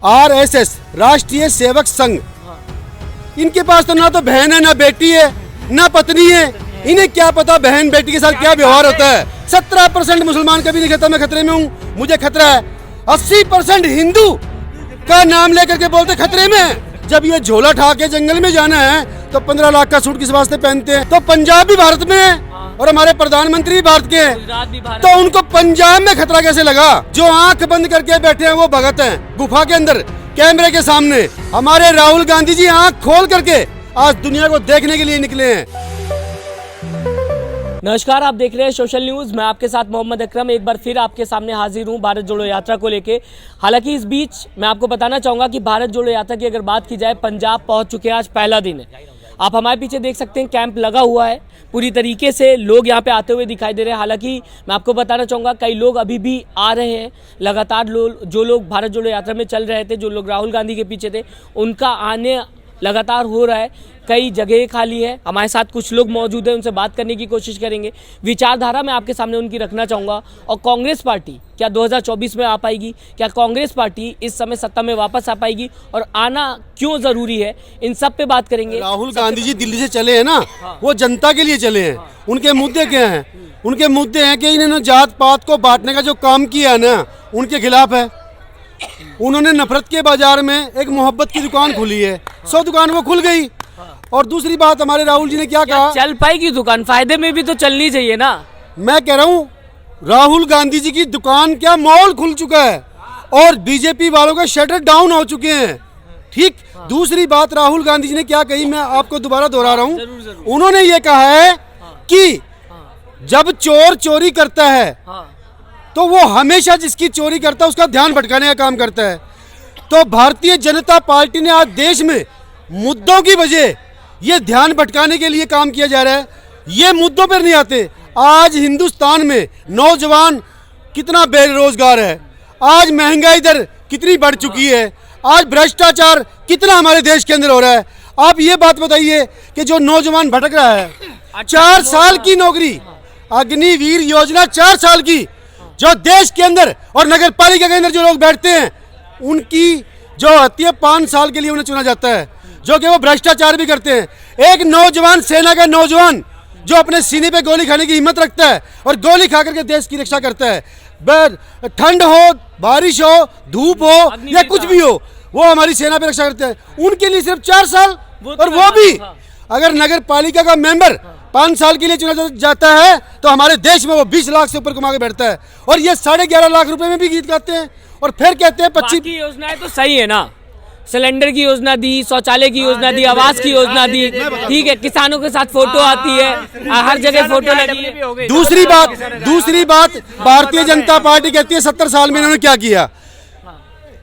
RSS राष्ट्रीय सेवक संघ, इनके पास तो ना तो बहन है, ना बेटी है, ना पत्नी है। इन्हें क्या पता बहन बेटी के साथ क्या व्यवहार होता है। 17% मुसलमान कभी नहीं कहता मैं खतरे में हूँ, मुझे खतरा है। 80% हिंदू का नाम लेकर के बोलते खतरे में है। जब ये झोला ठा के जंगल में जाना है तो 15 लाख का सूट किस वास्ते पहनते हैं? तो पंजाब भी भारत में है और हमारे प्रधानमंत्री भी भारत के हैं, तो उनको पंजाब में खतरा कैसे लगा? जो आंख बंद करके बैठे हैं वो भगत हैं गुफा के अंदर कैमरे के सामने। हमारे राहुल गांधी जी आंख खोल करके आज दुनिया को देखने के लिए निकले हैं। नमस्कार, आप देख रहे हैं सोशल न्यूज। मैं आपके साथ मोहम्मद अकरम एक बार फिर आपके सामने हाजिर हूं भारत जोड़ो यात्रा को लेके। हालांकि इस बीच मैं आपको बताना चाहूंगा कि भारत जोड़ो यात्रा की अगर बात की जाए, पंजाब पहुंच चुके हैं, आज पहला दिन है। आप हमारे पीछे देख सकते हैं कैंप लगा हुआ है, पूरी तरीके से लोग यहाँ पे आते हुए दिखाई दे रहे हैं। हालांकि मैं आपको बताना चाहूँगा कई लोग अभी भी आ रहे हैं लगातार। जो लोग भारत जोड़ो यात्रा में चल रहे थे, जो लोग राहुल गांधी के पीछे थे, उनका आने लगातार हो रहा है। कई जगह खाली है। हमारे साथ कुछ लोग मौजूद हैं, उनसे बात करने की कोशिश करेंगे। विचारधारा मैं आपके सामने उनकी रखना चाहूँगा। और कांग्रेस पार्टी क्या 2024 में आ पाएगी? क्या कांग्रेस पार्टी इस समय सत्ता में वापस आ पाएगी और आना क्यों ज़रूरी है? इन सब पे बात करेंगे। राहुल गांधी जी दिल्ली से चले हैं ना, वो जनता के लिए चले हैं। उनके मुद्दे क्या हैं? उनके मुद्दे हैं कि इन्होंने जात पात को बांटने का जो काम किया है ना, उनके खिलाफ है। उन्होंने नफरत के बाजार में एक मोहब्बत की दुकान खुली है, 100 दुकान वो खुल गई। और दूसरी बात, हमारे राहुल जी ने क्या कहा? चल पाएगी दुकान? फायदे में भी तो चलनी चाहिए ना। मैं कह रहा हूँ राहुल गांधी जी की दुकान क्या मॉल खुल चुका है और बीजेपी वालों के शटर डाउन हो चुके हैं। ठीक। दूसरी बात, राहुल गांधी जी ने क्या कही, मैं आपको दोबारा दोहरा रहा हूँ। उन्होंने ये कहा है कि जब चोर चोरी करता है तो वो हमेशा जिसकी चोरी करता है उसका ध्यान भटकाने का काम करता है। तो भारतीय जनता पार्टी ने आज देश में मुद्दों की वजह ये ध्यान भटकाने के लिए काम किया जा रहा है। ये मुद्दों पर नहीं आते। आज हिंदुस्तान में नौजवान कितना बेरोजगार है, आज महंगाई दर कितनी बढ़ चुकी है, आज भ्रष्टाचार कितना हमारे देश के अंदर हो रहा है। आप ये बात बताइए कि जो नौजवान भटक रहा है, 4 साल की नौकरी, अग्निवीर योजना 4 साल की, जो देश के अंदर और नगर पालिका के अंदर जो लोग बैठते हैं उनकी जो होती है 5 साल के लिए उन्हें चुना जाता है, जो कि वो भ्रष्टाचार भी करते हैं। एक नौजवान, सेना का नौजवान जो अपने सीने पे गोली खाने की हिम्मत रखता है और गोली खा करके देश की रक्षा करता है, ठंड हो, बारिश हो, धूप हो या कुछ भी हो, वो हमारी सेना पे रक्षा करते हैं। उनके लिए सिर्फ 4 साल, और वो भी अगर नगर पालिका का मेंबर 5 साल के लिए चुना जाता है तो हमारे देश में वो 20 लाख से ऊपर कमा के बैठता है। और ये 11.5 लाख रुपए में भी गीत गाते हैं और फिर कहते हैं 25 की योजनाएं तो सही है ना। सिलेंडर की योजना दी, शौचालय की योजना दी, आवास की योजना दी, ठीक है। किसानों के साथ फोटो आती है, हर जगह फोटो लगी है। दूसरी बात भारतीय जनता पार्टी कहती है 70 साल में इन्होंने क्या किया।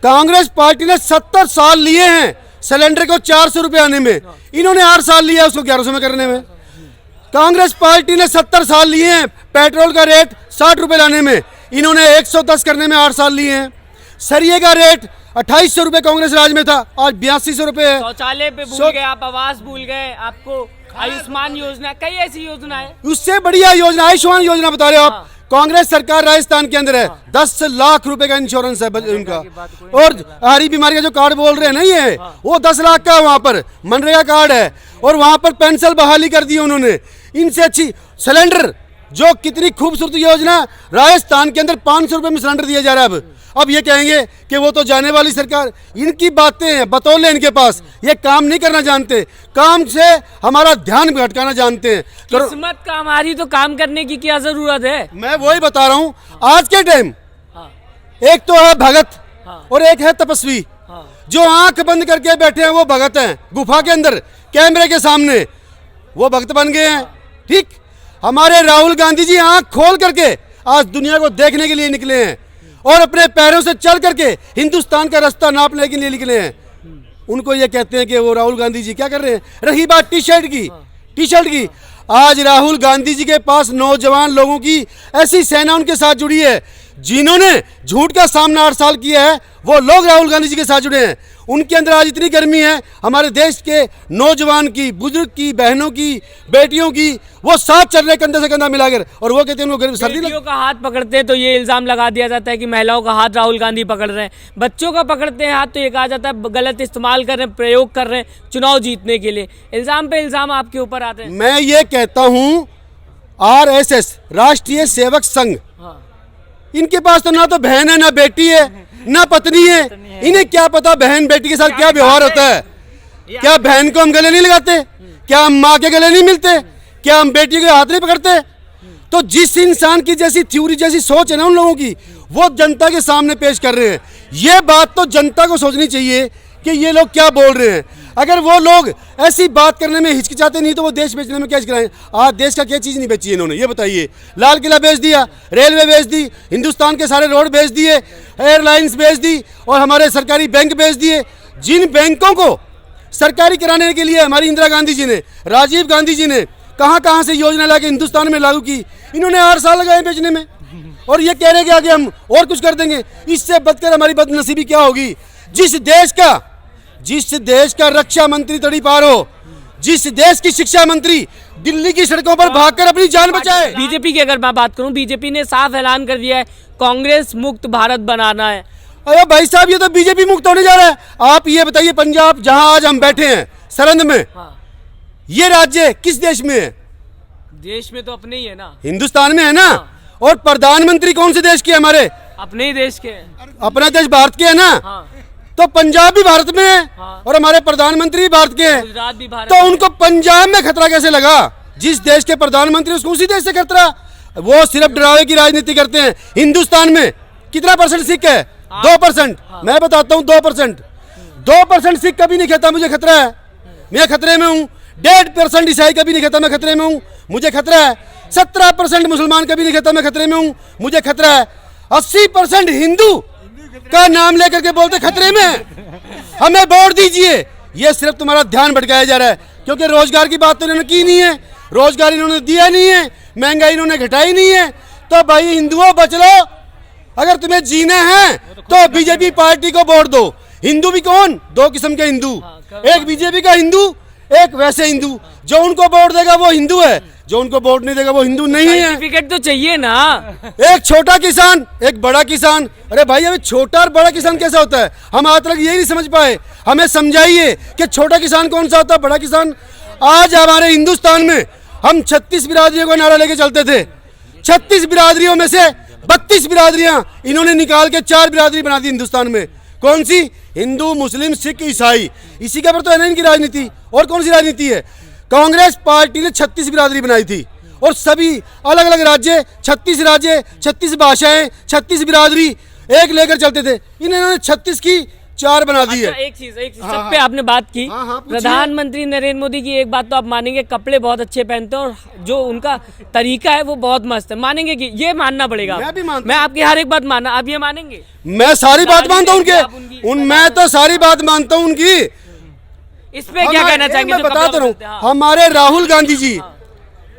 कांग्रेस पार्टी ने 70 साल लिए हैं सिलेंडर को 400 रुपए आने में, इन्होंने 8 साल लिया उसको 1100 में करने में। कांग्रेस पार्टी ने 70 साल लिए हैं पेट्रोल का रेट 60 रुपए लाने में, इन्होंने 110 करने में 8 साल लिए हैं। सरिये का रेट 2800 रुपए कांग्रेस राज में था, आज 8200 रुपए है। शौचालय पे भूल गए आप, आवास भूल गए, आपको आयुष्मान योजना, कई ऐसी योजना है। उससे बढ़िया योजना आयुष्मान योजना बता रहे हो आप। कांग्रेस सरकार राजस्थान के अंदर है, 10 लाख रुपए का इंश्योरेंस है उनका। और हरी बीमारी का जो कार्ड बोल रहे हैं नहीं है, वो 10 लाख का वहाँ पर मनरेगा कार्ड है और वहाँ पर पेंशन बहाली कर दी उन्होंने। इनसे अच्छी सिलेंडर, जो कितनी खूबसूरत योजना, राजस्थान के अंदर 500 रुपए में सिलेंडर दिया जा रहा है। अब ये कहेंगे कि वो तो जाने वाली सरकार, इनकी बातें हैं, बतौले इनके पास, ये काम नहीं करना जानते, काम से हमारा ध्यान भटकाना जानते हैं। किस्मत का हमारी तो काम करने की क्या जरूरत है? मैं वही बता रहा हूँ। आज के टाइम एक तो है भगत और एक है तपस्वी। जो आंख बंद करके बैठे हैं वो भगत हैं गुफा के अंदर कैमरे के सामने, वो भक्त बन गए हैं। ठीक। हमारे राहुल गांधी जी आंख खोल करके आज दुनिया को देखने के लिए निकले हैं और अपने पैरों से चल करके हिंदुस्तान का रास्ता नापने के लिए निकले हैं। उनको ये कहते हैं कि वो राहुल गांधी जी क्या कर रहे हैं। रही बात टी शर्ट की, आज राहुल गांधी जी के पास नौजवान लोगों की ऐसी सेना उनके साथ जुड़ी है जिन्होंने झूठ का सामना 8 साल किया है वो लोग राहुल गांधी जी के साथ जुड़े हैं। उनके अंदर आज इतनी गर्मी है, हमारे देश के नौजवान की, बुजुर्ग की, बहनों की, बेटियों की, वो साथ चल रहे कंधे से कंधा मिलाकर, और वो कहते हैं उनको सर्दी बेटियों का हाथ पकड़ते हैं तो ये इल्जाम लगा दिया जाता है कि महिलाओं का हाथ राहुल गांधी पकड़ रहे हैं, बच्चों का पकड़ते हैं हाथ तो ये कहा जाता है गलत इस्तेमाल कर रहे हैं, प्रयोग कर रहे हैं चुनाव जीतने के लिए। इल्जाम पे इल्जाम आपके ऊपर आते हैं। मैं ये कहता हूँ RSS राष्ट्रीय सेवक संघ, इनके पास तो ना तो बहन है, ना बेटी है, ना पत्नी है। इन्हें क्या पता बहन बेटी के साथ क्या व्यवहार होता है? क्या बहन को हम गले नहीं लगाते? क्या हम माँ के गले नहीं मिलते? क्या हम बेटी के हाथ नहीं पकड़ते? तो जिस इंसान की जैसी थ्योरी, जैसी सोच है ना उन लोगों की, वो जनता के सामने पेश कर रहे हैं। ये बात तो जनता को सोचनी चाहिए कि ये लोग क्या बोल रहे हैं। अगर वो लोग ऐसी बात करने में हिचकिचाते नहीं तो वो देश बेचने में क्या हिचकिचाएं? आज देश का क्या चीज़ नहीं बेची इन्होंने, ये बताइए। लाल किला बेच दिया, रेलवे बेच दी, हिंदुस्तान के सारे रोड बेच दिए, एयरलाइंस बेच दी, और हमारे सरकारी बैंक बेच दिए। जिन बैंकों को सरकारी कराने के लिए हमारी इंदिरा गांधी जी ने, राजीव गांधी जी ने कहाँ से योजना ला के हिंदुस्तान में लागू की, इन्होंने 8 साल लगाए बेचने में, और ये कह रहे कि आगे हम और कुछ कर देंगे। इससे बदकर हमारी बदनसीबी क्या होगी? जिस देश का रक्षा मंत्री तड़ी पार हो, जिस देश की शिक्षा मंत्री दिल्ली की सड़कों पर भागकर अपनी जान बचाए। बीजेपी की अगर मैं बात करूं, बीजेपी ने साफ ऐलान कर दिया है कांग्रेस मुक्त भारत बनाना है। अरे भाई साहब, ये तो बीजेपी मुक्त होने जा रहा है। आप ये बताइए, पंजाब जहां आज हम बैठे हैं सरहद में, ये राज्य किस देश में है? देश में तो अपने ही है ना, हिंदुस्तान में है ना। और प्रधानमंत्री कौन से देश के? हमारे अपने ही देश के हैं। अपना देश भारत के है ना। तो पंजाब भी भारत में है, और हमारे प्रधानमंत्री भी भारत के हैं। गुजरात भी भारत तो उनको पंजाब में खतरा कैसे लगा? जिस देश के प्रधानमंत्री उसको उसी देश से खतरा। वो सिर्फ डरावे की राजनीति करते हैं। हिंदुस्तान में कितना % सिख है? 2%। मैं बताता हूँ 2%। 2% सिख कभी नहीं कहता मुझे खतरा है, मैं खतरे में हूँ। 1.5% ईसाई कभी नहीं कहता मैं खतरे में हूँ, मुझे खतरा है। 17% मुसलमान कभी नहीं कहता मैं खतरे में हूँ, मुझे खतरा है। 80% हिंदू का नाम लेकर के बोलते खतरे में, हमें वोट दीजिए। ये सिर्फ तुम्हारा ध्यान भटकाया जा रहा है, क्योंकि रोजगार की बात तो इन्होंने की नहीं है, रोजगार इन्होंने दिया नहीं है, महंगाई इन्होंने घटाई नहीं है। तो भाई हिंदुओं बच लो, अगर तुम्हें जीना है तो बीजेपी पार्टी को वोट दो। हिंदू भी कौन? 2 किस्म के हिंदू, एक बीजेपी का हिंदू, एक वैसे हिंदू। जो उनको वोट देगा वो हिंदू है, जो उनको वोट नहीं देगा वो हिंदू नहीं है। सर्टिफिकेट तो चाहिए ना। एक छोटा किसान, एक बड़ा किसान। अरे भाई, अभी छोटा और बड़ा किसान कैसा होता है? हम आज तक यही नहीं समझ पाए। हमें समझाइए कि छोटा किसान कौन सा होता है, बड़ा किसान। आज हमारे हिंदुस्तान में हम 36 बिरादरियों का नारा लेके चलते थे। 36 बिरादरियों में से 32 बिरादरियां इन्होंने निकाल के 4 बिरादरी बना दी हिंदुस्तान में। कौन सी? हिंदू, मुस्लिम, सिख, ईसाई। इसी के पर तो है ना इनकी राजनीति। और कौन सी राजनीति है? कांग्रेस पार्टी ने 36 बिरादरी बनाई थी, और सभी अलग अलग राज्य, 36 राज्य, 36 भाषाएं, 36 बिरादरी एक लेकर चलते थे। इन्होंने 36 की 4 बना दी है। एक चीज सब पे आपने बात की। प्रधानमंत्री नरेंद्र मोदी की एक बात तो आप मानेंगे, कपड़े बहुत अच्छे पहनते हैं और जो उनका तरीका है वो बहुत मस्त है। मानेंगे कि ये मानना पड़ेगा? मैं भी मानता हूं। मैं आपकी हर एक बात मानना, आप ये मानेंगे? मैं सारी बात मानता हूं उनके, मैं तो सारी बात मानता हूं उनकी। इस पे क्या कहना चाहेंगे? मैं बताता हूँ, हमारे राहुल गांधी जी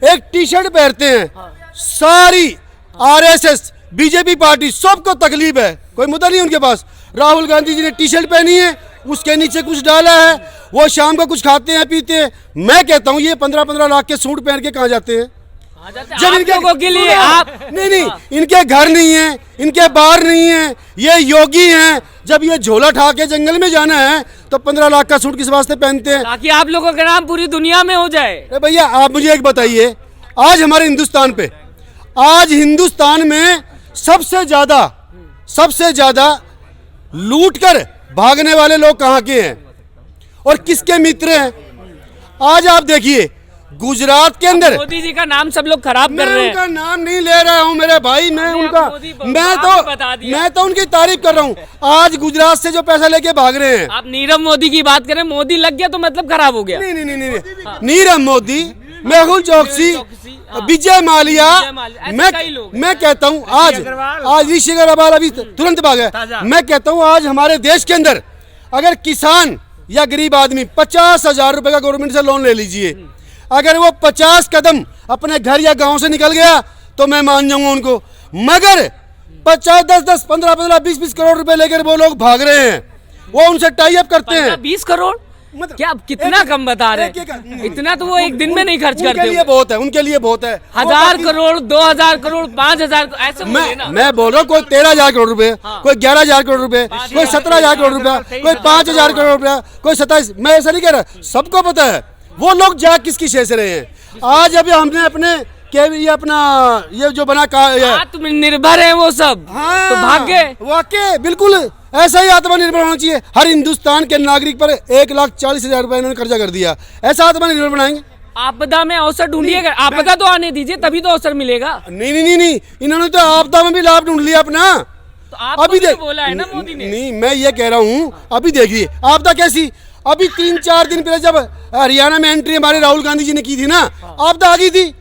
एक टी-शर्ट पहनते हैं, सारी RSS बीजेपी पार्टी सबको तकलीफ है, कोई मुद्दा नहीं उनके पास। राहुल गांधी जी ने टी-शर्ट पहनी है, उसके नीचे कुछ डाला है, वो शाम को कुछ खाते हैं पीते हैं। मैं कहता हूँ ये 15-15 लाख के सूट पहन के कहाँ जाते हैं? जब इनके के लिए आप नहीं, इनके घर नहीं है, इनके बार नहीं है, ये योगी हैं। जब ये झोला ठा के जंगल में जाना है तो 15 लाख का सूट किस वास्ते पहनते हैं? ताकि आप लोगों का नाम पूरी दुनिया में हो जाए। अरे भैया, आप मुझे एक बताइए, आज हमारे हिंदुस्तान पे, आज हिंदुस्तान में सबसे ज्यादा लूट कर भागने वाले लोग कहाँ के हैं और किसके मित्र हैं? आज आप देखिए गुजरात के अंदर मोदी जी का नाम सब लोग खराब कर रहे हैं। उनका नाम नहीं ले रहा हूं मेरे भाई, मैं तो उनकी तारीफ कर रहा हूं। आज गुजरात से जो पैसा लेके भाग रहे हैं, आप नीरव मोदी की बात करें, मोदी लग गया तो मतलब खराब हो गया। नहीं, नीरव मोदी, मेहुल चौकसी, विजय माल्या, मैं कहता हूँ आज ऋषि अग्रवाल अभी तुरंत भाग गया। मैं कहता हूँ आज हमारे देश के अंदर अगर किसान या गरीब आदमी 50,000 रुपए का गवर्नमेंट से लोन ले लीजिए, अगर वो 50 कदम अपने घर या गांव से निकल गया तो मैं मान जाऊंगा उनको। मगर 50, 10, 15, 20 करोड़ रुपए लेकर वो लोग भाग रहे हैं, वो उनसे टाई अप करते हैं। 20 करोड़ मतलब क्या, कितना कम बता रहे हैं? इतना तो वो एक दिन में नहीं खर्च करते। उनके लिए बहुत है, उनके लिए बहुत है। 1000 करोड़, 2000 करोड़, 5000 ऐसे बोले ना। मैं बोल रहा हूँ, कोई 13,000 करोड़ रुपए, कोई 11,000 करोड़ रुपए, कोई 17,000 करोड़ रुपया, कोई 5,000 करोड़ रुपया, कोई 27। मैं ऐसा नहीं कह रहा, सबको पता है वो लोग जा किसकी शेर से रहे हैं। आज अभी हमने अपने ये अपना ये जो बना का आत्मनिर्भर है वो सब, हाँ, तो भाग्य वाकई बिल्कुल ऐसा ही आत्मनिर्भर होना चाहिए। हर हिंदुस्तान के नागरिक पर 1,40,000 रुपए इन्होंने कर्जा कर दिया, ऐसा आत्मनिर्भर बनाएंगे। आपदा में अवसर ढूंढिएगा, आपदा तो आने दीजिए तभी तो अवसर मिलेगा। नहीं, इन्होंने तो आपदा में भी लाभ ढूंढ लिया अपना। तो आपको अभी भी बोला है ना मोदी ने। नहीं, मैं ये कह रहा हूँ, अभी देखिए आपदा कैसी, अभी 3-4 दिन पहले जब हरियाणा में एंट्री हमारे राहुल गांधी जी ने की थी ना, आपदा आ गई थी,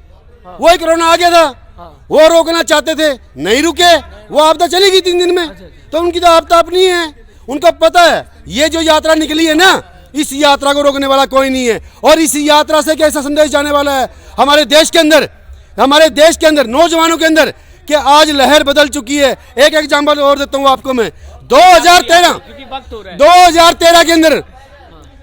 वही कोरोना आ गया था। वो रोकना चाहते थे, नहीं रुके, वो आपदा चली गई 3 दिन में। तो उनकी तो आपदा अपनी है, उनको पता है ये जो यात्रा निकली है ना, इस यात्रा को रोकने वाला कोई नहीं है। और इस यात्रा से कैसा संदेश जाने वाला है हमारे देश के अंदर, नौजवानों के अंदर, कि आज लहर बदल चुकी है। एक एग्जाम्पल और देता हूँ आपको मैं। 2013 के अंदर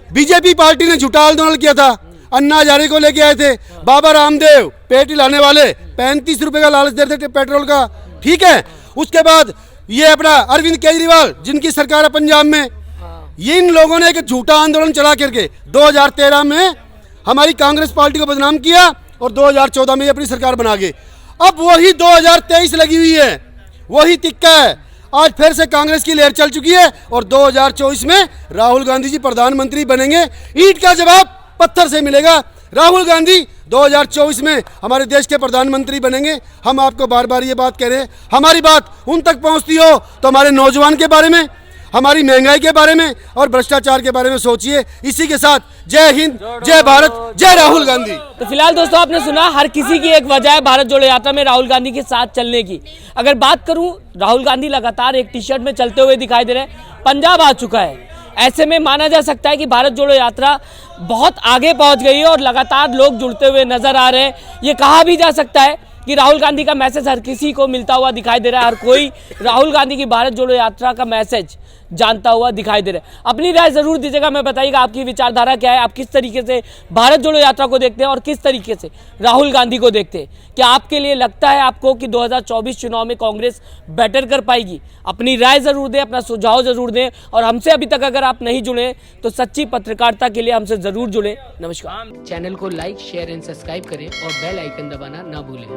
बीजेपी पार्टी ने झूठा आंदोलन किया था, अन्ना हजारे को लेके आए थे, बाबा रामदेव पेट हिलाने वाले 35 रुपए का लालच देते थे पेट्रोल का, ठीक है। उसके बाद ये अपना अरविंद केजरीवाल जिनकी सरकार है पंजाब में, ये इन लोगों ने एक झूठा आंदोलन चला करके 2013 में हमारी कांग्रेस पार्टी को बदनाम किया और 2014 में ये अपनी सरकार बना गए। अब वही 2023 लगी हुई है, वही तिक्का है। आज फिर से कांग्रेस की लहर चल चुकी है और 2024 में राहुल गांधी जी प्रधानमंत्री बनेंगे। ईंट का जवाब पत्थर से मिलेगा। राहुल गांधी 2024 में हमारे देश के प्रधानमंत्री बनेंगे। हम आपको बार बार ये बात कह रहे हैं, हमारी बात उन तक पहुंचती हो तो हमारे नौजवान के बारे में, हमारी महंगाई के बारे में और भ्रष्टाचार के बारे में सोचिए। इसी के साथ जय हिंद, जय भारत, जय राहुल गांधी। तो फिलहाल दोस्तों आपने सुना, हर किसी की एक वजह है भारत जोड़ो यात्रा में राहुल गांधी के साथ चलने की। अगर बात करूं, राहुल गांधी लगातार एक टी-शर्ट में चलते हुए दिखाई दे रहे हैं। पंजाब आ चुका है, ऐसे में माना जा सकता है कि भारत जोड़ो यात्रा बहुत आगे पहुंच गई है और लगातार लोग जुड़ते हुए नजर आ रहे हैं। ये कहा भी जा सकता है कि राहुल गांधी का मैसेज हर किसी को मिलता हुआ दिखाई दे रहा है। हर कोई राहुल गांधी की भारत जोड़ो यात्रा का मैसेज जानता हुआ दिखाई दे रहा है। अपनी राय जरूर दीजिएगा, मैं बताइएगा आपकी विचारधारा क्या है, आप किस तरीके से भारत जोड़ो यात्रा को देखते हैं और किस तरीके से राहुल गांधी को देखते हैं। क्या आपके लिए लगता है आपको कि 2024 चुनाव में कांग्रेस बेटर कर पाएगी? अपनी राय जरूर दें, अपना सुझाव जरूर दें और हमसे अभी तक अगर आप नहीं जुड़े तो सच्ची पत्रकारिता के लिए हमसे जरूर जुड़े। नमस्कार। चैनल को लाइक, शेयर एंड सब्सक्राइब करें और बेल आइकन दबाना ना भूलें।